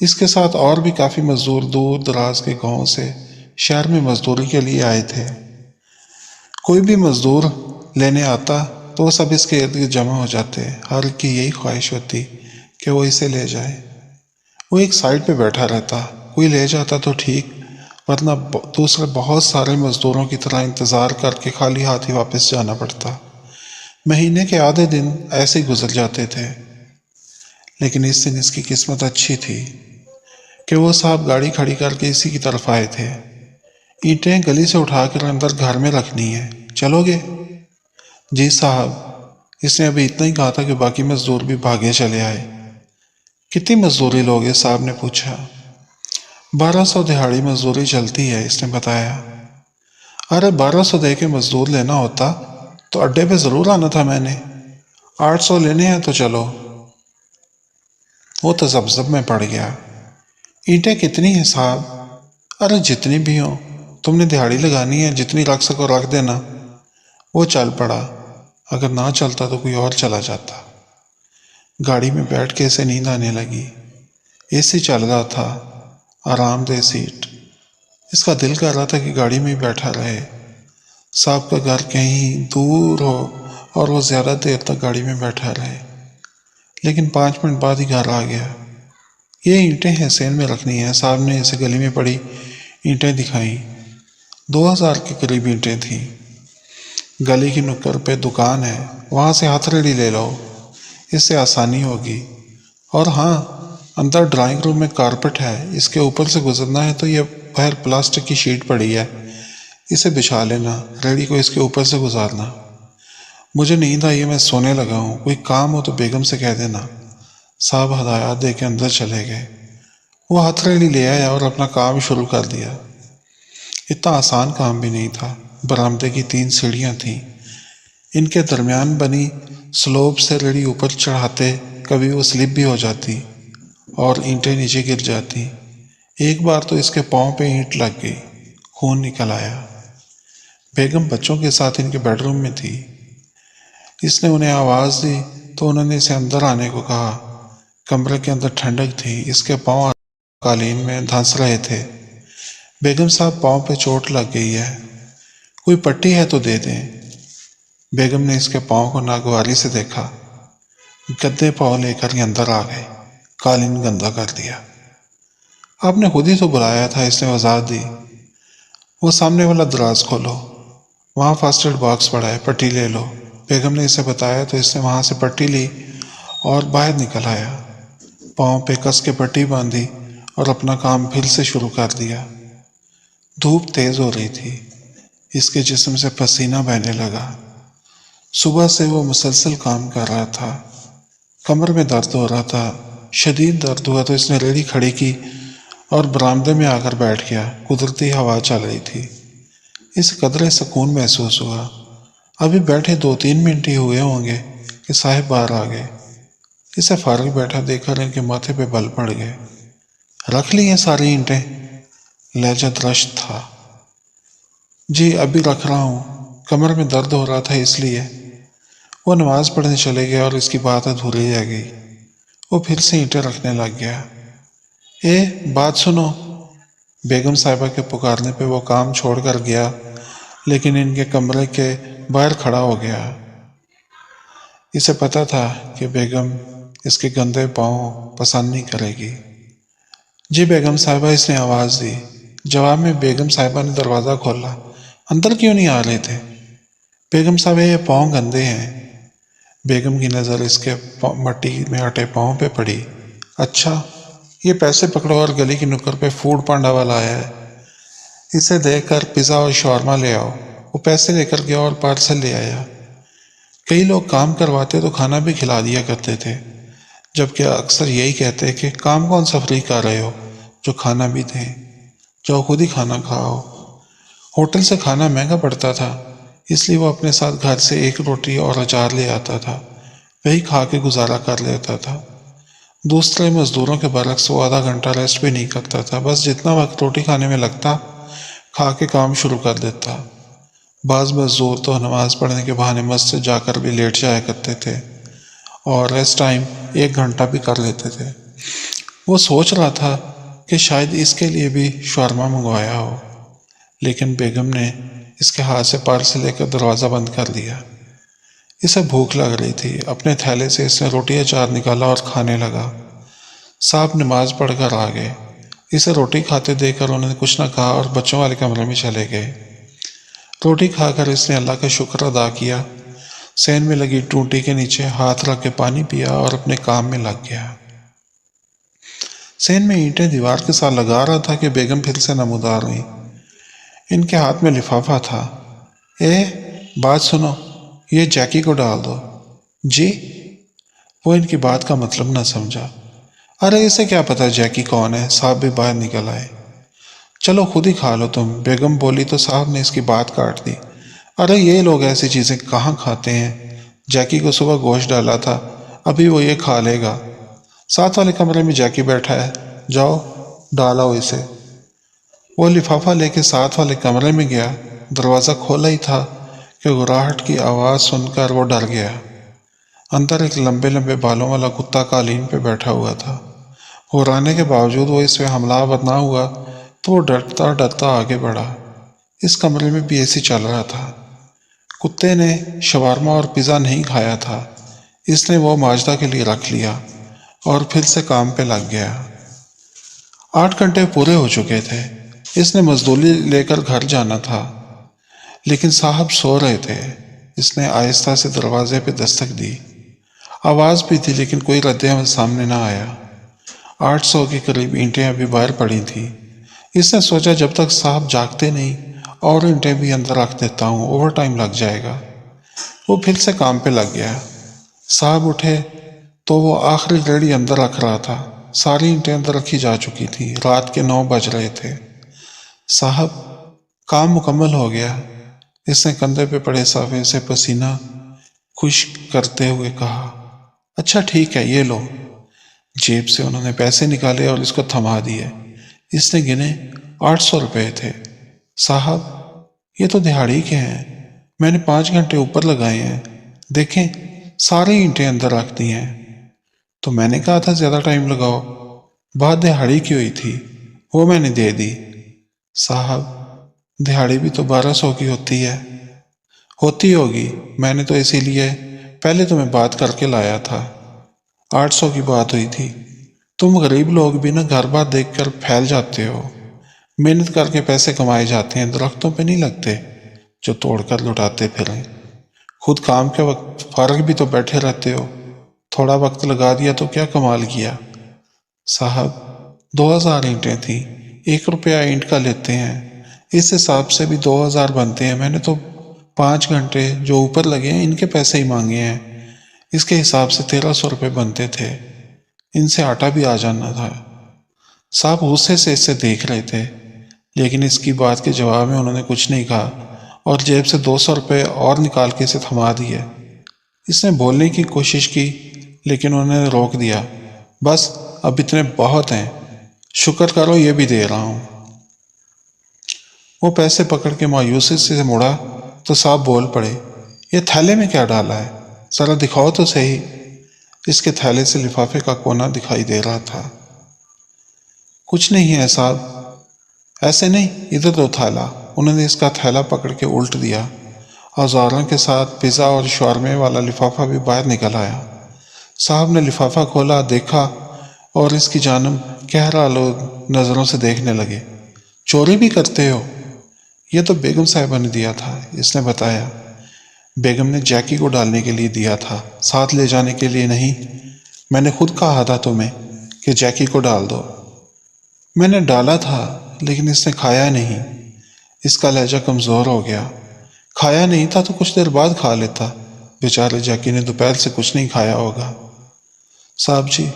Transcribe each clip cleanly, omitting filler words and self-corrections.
اس کے ساتھ اور بھی کافی مزدور دور دراز کے گاؤں سے شہر میں مزدوری کے لیے آئے تھے۔ کوئی بھی مزدور لینے آتا تو وہ سب اس کے ارد گرد جمع ہو جاتے، ہر ایک کی یہی خواہش ہوتی کہ وہ اسے لے جائے۔ وہ ایک سائڈ پہ بیٹھا رہتا، کوئی لے جاتا تو ٹھیک، ورنہ دوسرے بہت سارے مزدوروں کی طرح انتظار کر کے خالی ہاتھ ہی واپس جانا پڑتا۔ مہینے کے آدھے دن ایسے ہی گزر جاتے تھے، لیکن اس دن اس کی قسمت اچھی تھی کہ وہ صاحب گاڑی کھڑی کر کے اسی کی طرف آئے تھے۔ اینٹیں گلی سے اٹھا کر اندر گھر میں رکھنی ہے، چلو گے؟ جی صاحب۔ اس نے ابھی اتنا ہی کہا تھا کہ باقی مزدور بھی بھاگے چلے آئے۔ کتنی مزدوری لوگے؟ صاحب نے پوچھا۔ 1200 دہاڑی مزدوری چلتی ہے، اس نے بتایا۔ ارے 1200 دے کے مزدور لینا ہوتا تو اڈے پہ ضرور آنا تھا میں نے۔ 800 لینے ہیں تو چلو۔ وہ تذبذب میں پڑ گیا۔ اینٹیں کتنی ہیں صاحب؟ ارے جتنی بھی ہوں، تم نے دہاڑی لگانی ہے، جتنی رکھ سکو رکھ دینا۔ وہ چل پڑا، اگر نہ چلتا تو کوئی اور چلا جاتا۔ گاڑی میں بیٹھ کے اسے نیند آنے لگی۔ اے سی چل رہا تھا، آرام دہ سیٹ۔ اس کا دل کر رہا تھا کہ گاڑی میں ہی بیٹھا رہے، صاحب کا گھر کہیں دور ہو اور وہ زیادہ دیر تک گاڑی میں بیٹھا رہے، لیکن 5 منٹ بعد ہی گھر آ گیا۔ یہ اینٹیں حسین میں رکھنی ہیں، صاحب نے اسے گلی میں پڑی اینٹیں دکھائیں۔ 2000 کے قریب اینٹیں تھیں۔ گلی کی نکڑ پہ دکان ہے، وہاں سے ہتھیلی لے لو، اس سے آسانی ہوگی۔ اور ہاں، اندر ڈرائنگ روم میں کارپٹ ہے، اس کے اوپر سے گزرنا ہے تو یہ باہر پلاسٹک کی شیٹ پڑی ہے، اسے بچھا لینا، ریڑی کو اس کے اوپر سے گزارنا۔ مجھے نیند آئی ہے، میں سونے لگا ہوں، کوئی کام ہو تو بیگم سے کہہ دینا۔ صاحب ہدایات دے کے اندر چلے گئے۔ وہ ہتھیلی لے آیا اور اپنا کام شروع کر دیا۔ اتنا آسان کام بھی نہیں تھا۔ برآمدے کی 3 سیڑھیاں تھیں، ان کے درمیان بنی سلوپ سے ریڑھی اوپر چڑھاتے کبھی وہ سلپ بھی ہو جاتی اور اینٹیں نیچے گر جاتی۔ ایک بار تو اس کے پاؤں پہ اینٹ لگ گئی، خون نکل آیا۔ بیگم بچوں کے ساتھ ان کے بیڈ روم میں تھی۔ اس نے انہیں آواز دی تو انہوں نے اسے اندر آنے کو کہا۔ کمرے کے اندر ٹھنڈک تھی، اس کے پاؤں قالین میں دھنس رہے تھے۔ بیگم صاحب پاؤں پہ چوٹ لگ گئی ہے، کوئی پٹی ہے تو دے دیں۔ بیگم نے اس کے پاؤں کو ناگواری سے دیکھا۔ گدے پاؤں لے کر یہ اندر آ گئے، قالین گندا کر دیا۔ آپ نے خود ہی تو بلایا تھا، اس نے وضاحت دی۔ وہ سامنے والا دراز کھولو، وہاں فرسٹ ایڈ باکس پڑا ہے، پٹی لے لو۔ بیگم نے اسے بتایا تو اس نے وہاں سے پٹی لی اور باہر نکل آیا، پاؤں پہ کس کے پٹی باندھی اور اپنا کام پھر سے شروع کر دیا۔ دھوپ تیز ہو رہی تھی، اس کے جسم سے پسینہ بہنے لگا۔ صبح سے وہ مسلسل کام کر رہا تھا، کمر میں درد ہو رہا تھا، شدید درد ہوا تو اس نے ریڑھی کھڑی کی اور برآمدے میں آ کر بیٹھ گیا۔ قدرتی ہوا چل رہی تھی، اسے قدرے سکون محسوس ہوا۔ ابھی بیٹھے 2-3 منٹ ہی ہوئے ہوں گے کہ صاحب باہر آ گئے۔ اسے فارغ بیٹھا دیکھ کر ان کے ماتھے پہ بل پڑ گئے۔ رکھ لی ہیں ساری اینٹیں؟ لہجہ درشت تھا۔ جی ابھی رکھ رہا ہوں، کمر میں درد ہو رہا تھا اس لیے۔ وہ نماز پڑھنے چلے گیا اور اس کی بات ادھوری رہ گئی۔ وہ پھر سے اینٹیں رکھنے لگ گیا۔ اے بات سنو۔ بیگم صاحبہ کے پکارنے پہ وہ کام چھوڑ کر گیا، لیکن ان کے کمرے کے باہر کھڑا ہو گیا۔ اسے پتا تھا کہ بیگم اس کے گندے پاؤں پسند نہیں کرے گی۔ جی بیگم صاحبہ، اس نے آواز دی۔ جواب میں بیگم صاحبہ نے دروازہ کھولا۔ اندر کیوں نہیں آ رہے تھے؟ بیگم صاحبہ یہ پاؤں گندے ہیں۔ بیگم کی نظر اس کے مٹی میں ہٹے پاؤں پہ پڑی۔ اچھا، یہ پیسے پکڑو اور گلی کی نکڑ پہ فوڈ پانڈا والا آیا ہے، اسے دیکھ کر پیزا اور شاورما لے آؤ۔ وہ پیسے لے کر گیا اور پارسل لے آیا۔ کئی لوگ کام کرواتے تو کھانا بھی کھلا دیا کرتے تھے، جبکہ اکثر یہی کہتے کہ کام کون سا فری کر رہے ہو جو کھانا بھی دیں، جاؤ خود ہی کھانا کھاؤ۔ ہوٹل سے کھانا مہنگا پڑتا تھا، اس لیے وہ اپنے ساتھ گھر سے 1 روٹی اور اچار لے آتا تھا، وہی کھا کے گزارا کر لیتا تھا۔ دوسرے مزدوروں کے برعکس وہ آدھا گھنٹہ ریسٹ بھی نہیں کرتا تھا، بس جتنا وقت روٹی کھانے میں لگتا کھا کے کام شروع کر دیتا۔ بعض مزدور تو نماز پڑھنے کے بہانے مسجد جا کر بھی لیٹ جایا کرتے تھے اور ریسٹ ٹائم 1 گھنٹہ بھی کر لیتے تھے۔ وہ سوچ رہا تھا کہ شاید اس کے لیے بھی شورما منگوایا ہو، لیکن بیگم نے اس کے ہاتھ سے پارسل لے کر دروازہ بند کر دیا۔ اسے بھوک لگ رہی تھی۔ اپنے تھیلے سے اس نے روٹی اچار نکالا اور کھانے لگا۔ صاحب نماز پڑھ کر آ گئے۔ اسے روٹی کھاتے دیکھ کر انہوں نے کچھ نہ کہا اور بچوں والے کمرے میں چلے گئے۔ روٹی کھا کر اس نے اللہ کا شکر ادا کیا، سین میں لگی ٹوٹی کے نیچے ہاتھ رکھ کے پانی پیا اور اپنے کام میں لگ گیا۔ سین میں اینٹیں دیوار کے ساتھ لگا رہا تھا کہ بیگم پھر سے نمودار ہوئی۔ ان کے ہاتھ میں لفافہ تھا۔ اے بات سنو، یہ جیکی کو ڈال دو۔ جی؟ وہ ان کی بات کا مطلب نہ سمجھا۔ ارے اسے کیا پتا جیکی کون ہے؟ صاحب بھی باہر نکل آئے۔ چلو خود ہی کھا لو تم، بیگم بولی تو صاحب نے اس کی بات کاٹ دی۔ ارے یہ لوگ ایسی چیزیں کہاں کھاتے ہیں؟ جیکی کو صبح گوشت ڈالا تھا، ابھی وہ یہ کھا لے گا۔ ساتھ والے کمرے میں جیکی بیٹھا ہے، جاؤ ڈالاؤ اسے۔ وہ لفافہ لے کے ساتھ والے کمرے میں گیا۔ دروازہ کھولا ہی تھا کہ گھراہٹ کی آواز سن کر وہ ڈر گیا۔ اندر ایک لمبے لمبے بالوں والا کتا قالین پہ بیٹھا ہوا تھا۔ گھرانے کے باوجود وہ اس پہ حملہ آور نہ ہوا تو وہ ڈرتا ڈرتا آگے بڑھا۔ اس کمرے میں بھی ایسی چل رہا تھا۔ کتے نے شوارما اور پیزا نہیں کھایا تھا، اس نے وہ ماجدہ کے لیے رکھ لیا اور پھر سے کام پہ لگ گیا۔ 8 گھنٹے پورے ہو چکے تھے۔ اس نے مزدوری لے کر گھر جانا تھا، لیکن صاحب سو رہے تھے۔ اس نے آہستہ سے دروازے پہ دستک دی۔ آواز بھی تھی لیکن کوئی رد عمل سامنے نہ آیا۔ 800 کے قریب اینٹیں ابھی باہر پڑی تھیں۔ اس نے سوچا جب تک صاحب جاگتے نہیں اور اینٹیں بھی اندر رکھ دیتا ہوں، اوور ٹائم لگ جائے گا۔ وہ پھر سے کام پہ لگ گیا۔ صاحب اٹھے تو وہ آخری ریڑھی اندر رکھ رہا تھا۔ ساری اینٹیں اندر رکھی جا چکی تھی۔ رات کے 9 بج رہے تھے۔ صاحب کام مکمل ہو گیا، اس نے کندھے پہ پڑے صافے سے پسینہ خشک کرتے ہوئے کہا۔ اچھا ٹھیک ہے، یہ لو۔ جیب سے انہوں نے پیسے نکالے اور اس کو تھما دیے۔ اس نے گنے 800 روپے تھے۔ صاحب یہ تو دہاڑی کے ہیں، میں نے 5 گھنٹے اوپر لگائے ہیں، دیکھیں ساری اینٹیں اندر رکھ دی ہیں۔ تو میں نے کہا تھا زیادہ ٹائم لگاؤ، بات دہاڑی کی ہوئی تھی، وہ میں نے دے دی۔ صاحب دہاڑی بھی تو 1200 کی ہوتی ہے۔ ہوتی ہوگی، میں نے تو اسی لیے پہلے تمہیں بات کر کے لایا تھا۔ 800 کی بات ہوئی تھی۔ تم غریب لوگ بھی نا گھر بار دیکھ کر پھیل جاتے ہو۔ محنت کر کے پیسے کمائے جاتے ہیں، درختوں پہ نہیں لگتے جو توڑ کر لٹاتے پھریں۔ خود کام کے وقت فارغ بھی تو بیٹھے رہتے ہو، تھوڑا وقت لگا دیا تو کیا کمال کیا۔ صاحب 2000 اینٹیں تھیں، 1 روپیہ اینٹ کا لیتے ہیں، اس حساب سے بھی 2000 بنتے ہیں۔ میں نے تو 5 گھنٹے جو اوپر لگے ہیں ان کے پیسے ہی مانگے ہیں، اس کے حساب سے 1300 روپے بنتے تھے، ان سے آٹا بھی آ جانا تھا۔ صاحب غصے سے اسے دیکھ رہے تھے، لیکن اس کی بات کے جواب میں انہوں نے کچھ نہیں کہا اور جیب سے 200 روپے اور نکال کے اسے تھما دیے۔ اس نے بولنے کی کوشش کی لیکن انہوں نے روک دیا۔ بس اب اتنے بہت ہیں، شکر کرو یہ بھی دے رہا ہوں۔ وہ پیسے پکڑ کے مایوسی سے مڑا تو صاحب بول پڑے، یہ تھیلے میں کیا ڈالا ہے؟ ذرا دکھاؤ تو صحیح۔ اس کے تھیلے سے لفافے کا کونا دکھائی دے رہا تھا۔ کچھ نہیں ہے صاحب۔ ایسے نہیں، ادھر دو تھیلا۔ انہوں نے اس کا تھیلا پکڑ کے الٹ دیا۔ اوزاروں کے ساتھ پیزا اور شورمے والا لفافہ بھی باہر نکل آیا۔ صاحب نے لفافہ کھولا، دیکھا اور اس کی جانب گہرا آلود نظروں سے دیکھنے لگے۔ چوری بھی کرتے ہو؟ یہ تو بیگم صاحبہ نے دیا تھا، اس نے بتایا۔ بیگم نے جیکی کو ڈالنے کے لیے دیا تھا، ساتھ لے جانے کے لیے نہیں۔ میں نے خود کہا تھا تمہیں کہ جیکی کو ڈال دو۔ میں نے ڈالا تھا لیکن اس نے کھایا نہیں۔ اس کا لہجہ کمزور ہو گیا۔ کھایا نہیں تھا تو کچھ دیر بعد کھا لیتا، بیچارے جیکی نے دوپہر سے کچھ نہیں کھایا ہوگا۔ صاحب جی،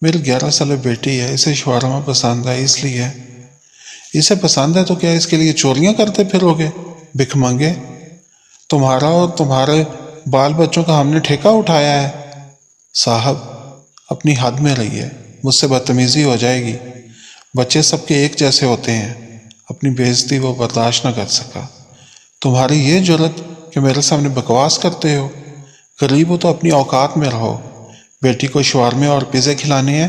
میری 11 سالہ بیٹی ہے، اسے شورما پسند ہے، اس لیے۔ اسے پسند ہے تو کیا اس کے لیے چوریاں کرتے پھرو گے؟ بھک مانگے؟ تمہارا اور تمہارے بال بچوں کا ہم نے ٹھیکہ اٹھایا ہے؟ صاحب اپنی حد میں رہیے، مجھ سے بدتمیزی ہو جائے گی۔ بچے سب کے ایک جیسے ہوتے ہیں۔ اپنی بےعزتی وہ برداشت نہ کر سکا۔ تمہاری یہ جرت کہ میرے سامنے بکواس کرتے ہو؟ غریب ہو تو اپنی اوقات میں رہو۔ بیٹی کو شورمے اور پیزے کھلانے ہیں